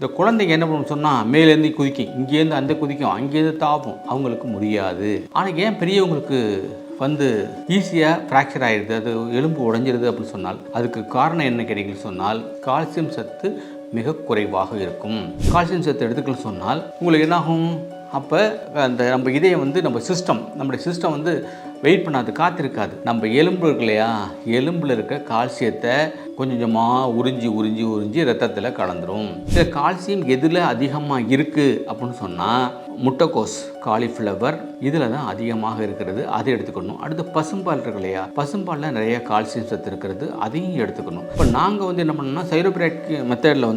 இந்த குழந்தைங்க என்ன பண்ணணும்னு சொன்னால் மேலேருந்து குதிக்கும், இங்கேருந்து அந்த குதிக்கும், அங்கேருந்து தாவும், அவங்களுக்கு முடியாது. ஆனால் ஏன் பெரியவங்களுக்கு ஈஸியாக ஃப்ராக்சர் ஆகிடுது, அது எலும்பு உடைஞ்சிருது அப்படின்னு சொன்னால் அதுக்கு காரணம் என்ன கேட்டீங்கன்னு சொன்னால் கால்சியம் சத்து மிக குறைவாக இருக்கும். கால்சியம் சத்து எடுத்துக்கணும்னு சொன்னால் உங்களுக்கு என்னாகும், அப்போ அந்த நம்ம இதயம் நம்முடைய சிஸ்டம் வெயிட் பண்ணாது, காத்திருக்காது. நம்ம எலும்பு இருக்கு இல்லையா, எலும்பில் இருக்க கால்சியத்தை கொஞ்சமாக உறிஞ்சி ரத்தத்தில் கலந்துரும். இந்த கால்சியம் எதில் அதிகமாக இருக்குது அப்படின்னு சொன்னால் முட்டைக்கோஸ், காலிஃப்ளவர் இதில் தான் அதிகமாக இருக்கிறது, அதை எடுத்துக்கணும். அடுத்து பசும்பால் இருக்கு இல்லையா, பசும்பாலில் நிறைய கால்சியம் சத்து இருக்கிறது, அதையும் எடுத்துக்கணும். இப்போ நாங்கள் என்ன பண்ணோம்னா சைரோபிராக்டிக் மெத்தடில்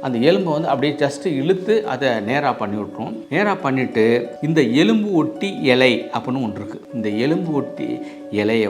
அந்த எலும்பை அப்படியே ஜஸ்ட்டு இழுத்து அதை நேராக பண்ணி விட்ருவோம். நேராக பண்ணிவிட்டு இந்த எலும்பு ஒட்டி இலை அப்படின்னு ஒன்று இருக்குது. இந்த எலும்பு ஒட்டி இலையை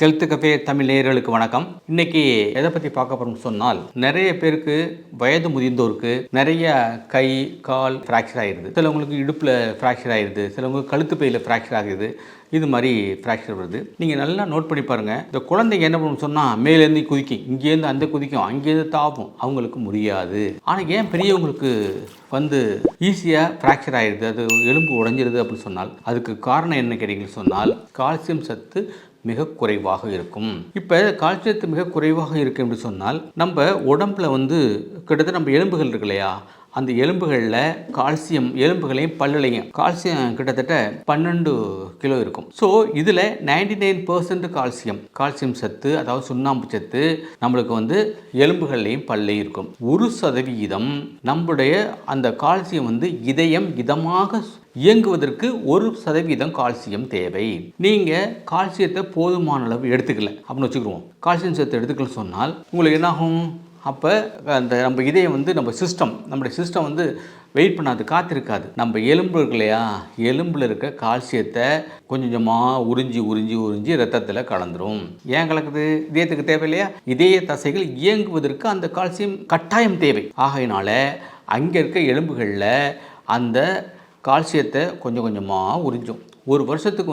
ஹெல்த் கஃபே தமிழ் நேயர்களுக்கு வணக்கம். இன்னைக்கு எதை பற்றி பார்க்க போகிறோம்னு சொன்னால், நிறைய பேருக்கு வயது முதிர்ந்தோருக்கு நிறைய கை கால் ஃப்ராக்சர் ஆகிடுது. சிலவங்களுக்கு இடுப்பில் ஃப்ராக்சர் ஆகிடுது, சிலவங்களுக்கு கழுத்து பையில் ஃப்ராக்சர் ஆகுது. இது மாதிரி ஃப்ராக்சர் வருது. நீங்கள் நல்லா நோட் பண்ணி பாருங்கள். இந்த குழந்தைங்க என்ன பண்ணணும்னு சொன்னால் மேலேருந்து குதிக்கும், இங்கேருந்து அந்த குதிக்கும், அங்கேருந்து தாவும், அவங்களுக்கு முடியாது. ஆனால் ஏன் பெரியவங்களுக்கு ஈஸியாக ஃப்ராக்சர் ஆகிடுது, அது எலும்பு உடைஞ்சிருது அப்படின்னு சொன்னால் அதுக்கு காரணம் என்ன கேட்டீங்கன்னு சொன்னால் கால்சியம் சத்து மிக குறைவாக இருக்கும். இப்போ கால்சியத்து மிக குறைவாக இருக்குது அப்படின்னு சொன்னால் நம்ம உடம்புல கிட்டத்தட்ட நம்ம எலும்புகள் இருக்கு இல்லையா, அந்த எலும்புகளில் கால்சியம், எலும்புகளையும் பல்லுலையும் கால்சியம் கிட்டத்தட்ட 12 கிலோ இருக்கும். ஸோ இதில் 99% கால்சியம் சத்து, அதாவது சுண்ணாம்பு சத்து நம்மளுக்கு எலும்புகள்லையும் பல்லையும் இருக்கும். 1% நம்முடைய அந்த கால்சியம் இதயம் இதமாக இயங்குவதற்கு 1% கால்சியம் தேவை. நீங்கள் கால்சியத்தை போதுமான அளவு எடுத்துக்கல அப்படின்னு வச்சுக்கிடுவோம். கால்சியம் சத்து எடுத்துக்கலன்னு சொன்னால் உங்களுக்கு என்னாகும், அப்போ அந்த நம்ம இதயம் நம்முடைய சிஸ்டம் வெயிட் பண்ணாது, காத்திருக்காது. நம்ம எலும்பு இருக்கு இல்லையா, எலும்பில் இருக்க கால்சியத்தை கொஞ்சமாக உறிஞ்சி ரத்தத்தில் கலந்துரும். ஏன் கலக்குது, இதயத்துக்கு தேவை இல்லையா, இதய தசைகள் இயங்குவதற்கு அந்த கால்சியம் கட்டாயம் தேவை. ஆகையினால அங்கே இருக்க எலும்புகளில் அந்த கால்சியத்தை கொஞ்சமாக உறிஞ்சும். ஒரு வருஷத்துக்கு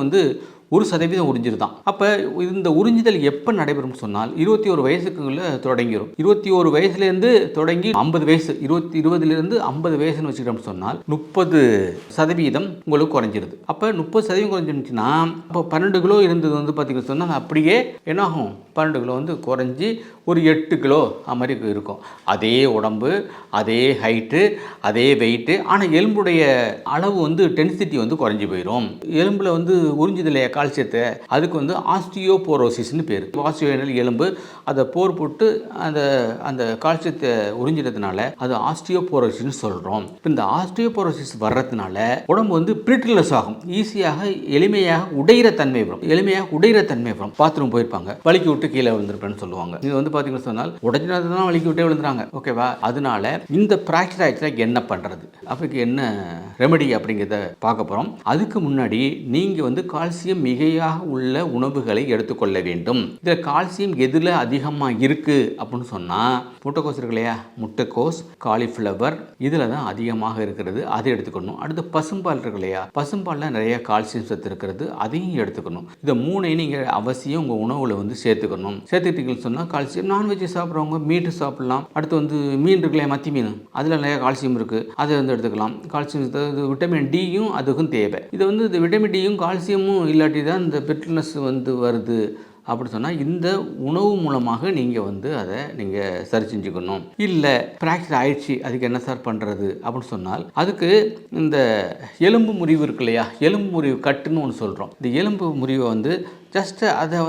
1% உறிஞ்சிருதான். அப்போ இந்த உறிஞ்சுதல் எப்போ நடைபெறும் சொன்னால் 21 வயசுக்குள்ள தொடங்கிடும். 21 வயசுலேருந்து தொடங்கி 50 வயசு, 20லேருந்து 50 வயசுன்னு வச்சுக்கிட்டோம்னு சொன்னால் 30% உங்களுக்கு குறைஞ்சிருது. அப்போ 30% குறைஞ்சிருந்துச்சுன்னா அப்போ 12 கிலோ இருந்தது பார்த்தீங்கன்னு சொன்னால் அப்படியே என்னாகும், 12 கிலோ குறைஞ்சி ஒரு 8 கிலோ அது மாதிரி இருக்கும். அதே உடம்பு, அதே ஹைட்டு, அதே வெயிட்டு, ஆனால் எலும்புடைய அளவு டென்சிட்டி குறைஞ்சி போயிடும். எலும்பில் உறிஞ்சுதலைய கால்சியத்தை அதுக்கு ஆஸ்டியோபோரோசிஸ்னு பேர். ஆஸ்டியோனால் எலும்பு, அதை போர் போட்டு அந்த கால்சியத்தை உறிஞ்சிறதுனால அது ஆஸ்டியோபோரோசிஸ்னு சொல்கிறோம். இப்போ இந்த ஆஸ்டியோபோரோசிஸ் வர்றதுனால உடம்பு பிரிட்டில்னஸ் ஆகும், ஈஸியாக எளிமையாக உடையிற தன்மை வரும். பாத்ரூம் போயிருப்பாங்க, வலிக்கி விட்டு கீழே விழுந்திருப்பேன்னு சொல்லுவாங்க. இது பார்த்தீங்கன்னு சொன்னால் உடஞ்சினதான் வலிக்கி விட்டே விழுந்துறாங்க, ஓகேவா. அதனால இந்த ஃப்ராக்சர் ஆயிடுச்சுன்னா என்ன பண்ணுறது, அதுக்கு என்ன ரெமெடி அப்படிங்கிறத பார்க்க போகிறோம். அதுக்கு முன்னாடி நீங்கள் கால்சியம் மிகையாக உள்ள உணவுகளை எடுத்துக்கொள்ள வேண்டும். இதில் கால்சியம் எதில் அதிகமாக இருக்குது அப்படின்னு சொன்னால் முட்டைக்கோஸ் இருக்கு இல்லையா, முட்டைக்கோஸ், காலிஃப்ளவர் இதில் தான் அதிகமாக இருக்கிறது, அதை எடுத்துக்கணும். அடுத்து பசும்பால் இருக்கு இல்லையா, பசும்பாலில் நிறைய கால்சியம் சத்து இருக்கிறது, அதையும் எடுத்துக்கணும். இதை 3ஐயும் நீங்கள் அவசியம் உங்கள் உணவில் சேர்த்துக்கணும். சேர்த்துக்கிட்டீங்கன்னு சொன்னால் கால்சியம், நான்வெஜ் சாப்பிட்றவங்க மீட்டு சாப்பிட்லாம். அடுத்து மீன் இருக்கு இல்லையா, மத்தி மீன், அதில் நிறைய கால்சியம் இருக்குது, அதை எடுத்துக்கலாம். கால்சியம் விட்டமின் டியும் அதுக்கும் தேவை. இது இந்த விட்டமின் டியும் கால்சியமும் இல்லாட்டி தான் இந்த பிரிட்டில்னஸ் வருது அப்படின்னு சொன்னால் இந்த உணவு மூலமாக நீங்கள் அதை நீங்கள் சரி செஞ்சுக்கணும். இல்லை ஃப்ராக்சர் ஆயிடுச்சு, அதுக்கு என்ன சார் பண்ணுறது அப்படின்னு சொன்னால் அதுக்கு இந்த எலும்பு முறிவு இருக்கு இல்லையா, எலும்பு முறிவு கட்டுன்னு ஒன்று சொல்கிறோம். இந்த எலும்பு முறிவை ஜஸ்ட்டு அதை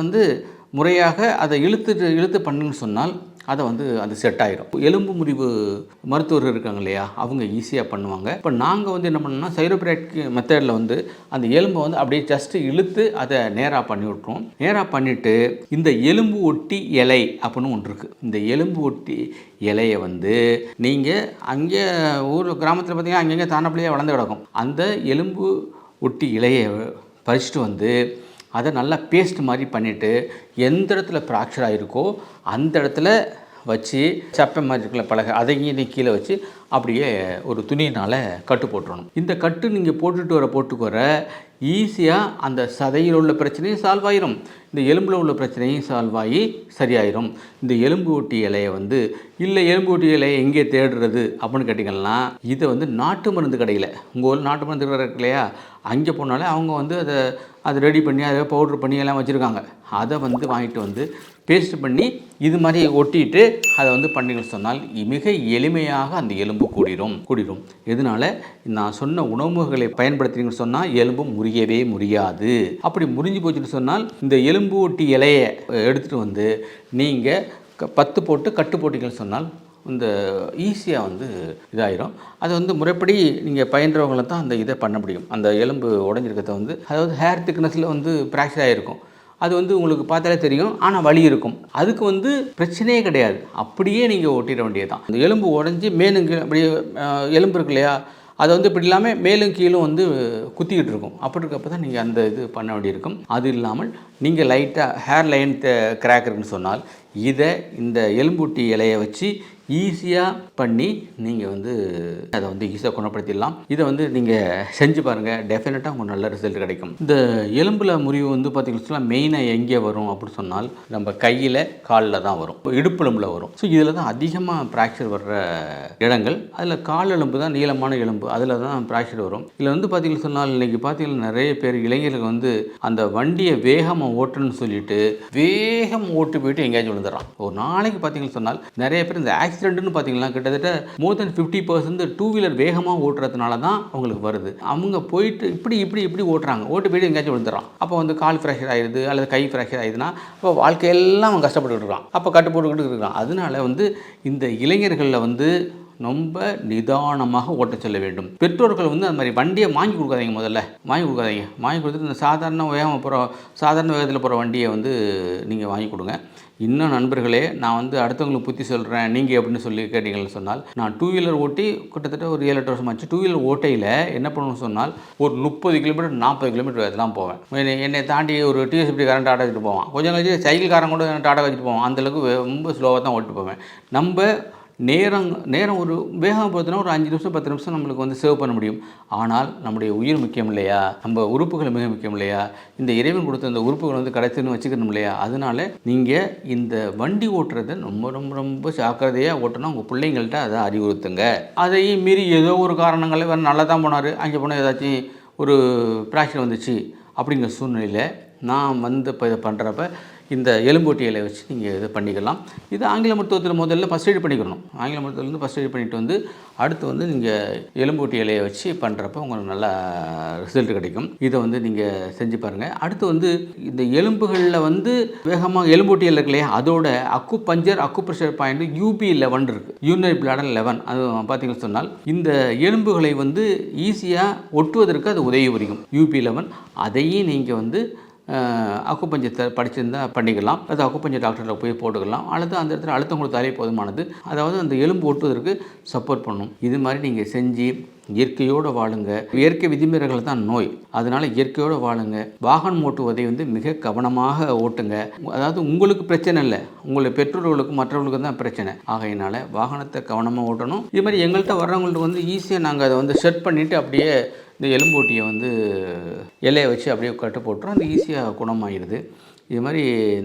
முறையாக அதை இழுத்து பண்ணுன்னு சொன்னால் அதை அது செட் ஆகிடும். எலும்பு முறிவு மருத்துவர்கள் இருக்காங்க இல்லையா, அவங்க ஈஸியாக பண்ணுவாங்க. இப்போ நாங்கள் என்ன பண்ணோம்னா சைரோபிராக்டிக் மெத்தடில் அந்த எலும்பை அப்படியே ஜஸ்ட்டு இழுத்து அதை நேராக பண்ணி விட்ருவோம். நேராக பண்ணிவிட்டு இந்த எலும்பு ஒட்டி இலை அப்படின்னு ஒன்று இருக்குது. இந்த எலும்பு ஒட்டி இலையை நீங்கள் அங்கே கிராமத்தில் பார்த்தீங்கன்னா அங்கங்கே தானப்பிள்ளையாக வளர்ந்து கிடக்கும். அந்த எலும்பு ஒட்டி இலையை பறிச்சுட்டு அதை நல்லா பேஸ்ட் மாதிரி பண்ணிவிட்டு எந்த இடத்துல ஃப்ராக்சர் ஆகிருக்கோ அந்த இடத்துல வச்சு சப்பை மாதிரி இருக்கல பலகை அதையும் கீழே வச்சு அப்படியே ஒரு துணியினால் கட்டு போட்டுறணும். இந்த கட்டு நீங்கள் போட்டுட்டு வர ஈஸியாக அந்த சதையில் உள்ள பிரச்சனையும் சால்வ் ஆயிரும். இந்த எலும்பில் உள்ள பிரச்சனையும் சால்வ் ஆகி சரியாயிரும். இந்த எலும்பு ஊட்டி இலையை வந்து இல்லை எலும்பு ஊட்டி இலையை எங்கே தேடுறது அப்படின்னு கேட்டிங்கன்னா, இதை வந்து நாட்டு மருந்து கடையில், உங்கள் ஊரில் நாட்டு மருந்து கடை இருக்கு இல்லையா, அங்கே போனாலே அவங்க வந்து அதை ரெடி பண்ணி அதை பவுட்ரு பண்ணி எல்லாம் வச்சுருக்காங்க. அதை வந்து வாங்கிட்டு வந்து பேஸ்ட் பண்ணி இது மாதிரி ஒட்டிட்டு அதை வந்து பண்ணிங்கன்னு சொன்னால் மிக எளிமையாக அந்த எலும்பு கூடிரும். இதனால் நான் சொன்ன உணவுகளை பயன்படுத்திங்கன்னு சொன்னால் எலும்பு முறியவே முடியாது. அப்படி முறிஞ்சு போச்சுன்னு சொன்னால் இந்த எலும்பு ஒட்டி இலையை எடுத்துகிட்டு வந்து நீங்கள் 10 போட்டு கட்டு போட்டிங்கன்னு சொன்னால் இந்த ஈஸியாக வந்து இதாயிரும். அது வந்து முறைப்படி நீங்கள் பயின்றவங்களை தான் அந்த இதை பண்ண முடியும். அந்த எலும்பு உடஞ்சிருக்கிறத வந்து அதாவது ஹேர் திக்னஸில் வந்து ஃப்ராக்சர் ஆகிருக்கும். அது வந்து உங்களுக்கு பார்த்தாலே தெரியும், ஆனால் வலி இருக்கும். அதுக்கு வந்து பிரச்சனையே கிடையாது, அப்படியே நீங்கள் ஒட்டிட வேண்டியது தான். அந்த எலும்பு உடஞ்சி மேலும் அப்படியே எலும்பு இருக்கு இல்லையா, அதை வந்து இப்படி இல்லாமல் மேலும் கீழும் வந்து குத்திக்கிட்டு இருக்கும். அப்படி இருக்கப்போ தான் நீங்கள் அந்த இது பண்ண வேண்டியிருக்கும். அது இல்லாமல் நீங்கள் லைட்டாக ஹேர் லைன் கிராக் இருக்குன்னு சொன்னால் இதை இந்த எலும்பூட்டி இலையை வச்சு ஈஸியாக பண்ணி நீங்கள் வந்து அதை வந்து ஈஸியாக குணப்படுத்திடலாம். இதை வந்து நீங்கள் செஞ்சு பாருங்கள், டெஃபினட்டாக உங்களுக்கு நல்ல ரிசல்ட் கிடைக்கும். இந்த எலும்பில் முறிவு வந்து பார்த்திங்கன்னா மெயினாக எங்கே வரும் அப்படின்னு சொன்னால் நம்ம கையில் காலில் தான் வரும், இடுப்பெலும்பில் வரும். ஸோ இதில் தான் அதிகமாக ஃப்ராக்சர் வர்ற இடங்கள். அதில் கால் எலும்பு தான் நீளமான எலும்பு, அதில் தான் ஃப்ராக்சர் வரும். இதில் வந்து பார்த்திங்கன்னா சொன்னால் இன்றைக்கி பார்த்திங்கன்னா நிறைய பேர் இளைஞர்கள் வந்து அந்த வண்டியை வேகமாக ஓட்டணும்னு சொல்லிட்டு வேகம் ஓட்டு போயிட்டு எங்கேயாச்சும் விழுந்துடுறான். ஒரு நாளைக்கு பார்த்திங்கன்னா சொன்னால் நிறைய பேர் இந்த ஆக்சிடென்ட்னு பார்த்தீங்கன்னா கிட்டத்தட்ட மோர் தென் 50% டூ வீலர் வேகமாக ஓட்டுறதுனால தான் அவங்களுக்கு வருது. அவங்க போயிட்டு இப்படி ஓட்டுறாங்க, ஓட்டு போயிட்டு எங்கேயாச்சும் விழுந்துடுறான். அப்போ வந்து கால் ஃப்ராக்சர் ஆயிடுது அல்லது கை ஃப்ராக்சர் ஆயிடுதுன்னா அப்போ வாழ்க்கையெல்லாம் அவன் கஷ்டப்பட்டுக்கிட்டு இருக்கான், அப்போ கட்டு போட்டுக்கிட்டு இருக்கான். அதனால வந்து இந்த இளைஞர்களில் வந்து ரொம்ப நிதானமாக ஓட்ட சொல்ல வேண்டும். பெற்றோர்கள் வந்து அந்த மாதிரி வண்டியை வாங்கி கொடுக்காதீங்க, முதல்ல வாங்கி கொடுத்துட்டு இந்த சாதாரண வேகத்தில் போகிற வண்டியை வந்து நீங்கள் வாங்கி கொடுங்க. இன்னும் நண்பர்களே, நான் வந்து அடுத்தவங்களுக்கு புத்தி சொல்கிறேன், நீங்கள் எப்படின்னு சொல்லி கேட்டீங்கன்னு சொன்னால், நான் டூ வீலர் ஓட்டி கிட்டத்தட்ட ஒரு 7-8 வருஷம் ஆச்சு. டூ வீலர் ஓட்டையில் என்ன பண்ணணும்னு சொன்னால் ஒரு 30 கிலோமீட்டர் 40 கிலோமீட்டர் வேகத்தான் போவேன். என்னை தாண்டி ஒரு டிஎஸ்பி காரன் டாட்டா வச்சுட்டு போவான், கொஞ்சம் கழிச்சு சைக்கிள் காரன் கூட டாட்டா வச்சுட்டு போவான். அந்தளவுக்கு ரொம்ப ஸ்லோவாக தான் ஓட்டு போவேன். நம்ம நேரம் ஒரு வேகம் போகிறதுனா ஒரு 5 நிமிஷம் 10 நிமிஷம் நம்மளுக்கு வந்து சேவ் பண்ண முடியும். ஆனால் நம்முடைய உயிர் முக்கியம் இல்லையா, நம்ம உறுப்புகள் மிக முக்கியம் இல்லையா, இந்த இறைவன் கொடுத்த அந்த உறுப்புகள் வந்து கிடைச்சுன்னு வச்சுக்கணும் இல்லையா. அதனால் நீங்கள் இந்த வண்டி ஓட்டுறதை ரொம்ப ரொம்ப ரொம்ப ஜாக்கிரதையாக ஓட்டணும். உங்கள் பிள்ளைங்கள்ட்ட அதை அறிவுறுத்துங்க. அதையும் மீறி ஏதோ ஒரு காரணங்களே வேறு நல்லா தான் போனார், அங்கே போனால் ஏதாச்சும் ஒரு ஃப்ராக்சர் வந்துச்சு அப்படிங்கிற சூழ்நிலையில் நான் வந்து இப்போ இதை பண்ணுறப்ப இந்த எலும்பூட்டி இலையை வச்சு நீங்கள் இது பண்ணிக்கலாம். இது ஆங்கில மருத்துவத்தில் முதல்ல ஃபஸ்ட் எய்ட் பண்ணிக்கணும். ஆங்கில மருத்துவத்துலேருந்து ஃபஸ்ட் எய்ட் பண்ணிவிட்டு வந்து அடுத்து வந்து நீங்கள் எலும்பூட்டி இலையை வச்சு பண்ணுறப்ப உங்களுக்கு நல்லா ரிசல்ட் கிடைக்கும். இதை வந்து நீங்கள் செஞ்சு பாருங்கள். அடுத்து வந்து இந்த எலும்புகளில் வந்து வேகமாக எலும்பூட்டி இலை இருக்கு இல்லையா, அதோட அக்குப்ரெஷர் பாயிண்ட் UB11 இருக்குது, யூரினரி பிளாடர் 11. அது பார்த்தீங்கன்னு சொன்னால் இந்த எலும்புகளை வந்து ஈஸியாக ஒட்டுவதற்கு அது உதவி புரியும். UB11 அதையும் நீங்கள் வந்து அக்குப்பஞ்சத்தை படிச்சிருந்தால் பண்ணிக்கலாம். அது அக்குப்பஞ்சர் டாக்டரில் போய் போட்டுக்கலாம். அல்லது அந்த இடத்துல அழுத்தம் கொடுத்தாலே போதுமானது. அதாவது அந்த எலும்பு ஓட்டுவதற்கு சப்போர்ட் பண்ணும். இது மாதிரி நீங்கள் செஞ்சு இயற்கையோடு வாழுங்க. இயற்கை விதிமுறைகள் தான் நோய், அதனால் இயற்கையோடு வாழுங்க. வாகனம் ஓட்டுவதை வந்து மிக கவனமாக ஓட்டுங்க. அதாவது உங்களுக்கு பிரச்சனை இல்லை, உங்களுடைய பெற்றோர்களுக்கும் மற்றவர்களுக்கும் தான் பிரச்சனை. ஆகையினால வாகனத்தை கவனமாக ஓட்டணும். இது மாதிரி எங்கள்கிட்ட வர்றவங்கள்ட்ட வந்து ஈஸியாக நாங்கள் அதை வந்து செட் பண்ணிவிட்டு அப்படியே இந்த எலும்பூட்டியை வந்து இலையை வச்சு அப்படியே கட்டு போட்டுரும். அது ஈஸியாக குணமாகிடுது. இது மாதிரி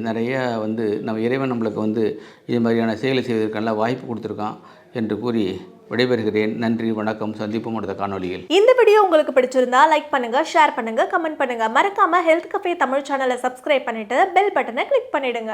நிறையா வந்து நம்ம இறைவன் நம்மளுக்கு வந்து இது மாதிரியான செயலை செய்வதற்கான வாய்ப்பு கொடுத்துருக்கான் என்று கூறி விடைபெறுகிறேன். நன்றி, வணக்கம். சந்திப்போம் அடுத்த காணொலியில். இந்த வீடியோ உங்களுக்கு பிடிச்சிருந்தா லைக் பண்ணுங்க, ஷேர் பண்ணுங்க, கமெண்ட் பண்ணுங்க. மறக்காம ஹெல்த் கஃபே தமிழ் சேனலை சப்ஸ்கிரைப் பண்ணிட்டு பெல் பட்டனை கிளிக் பண்ணிடுங்க.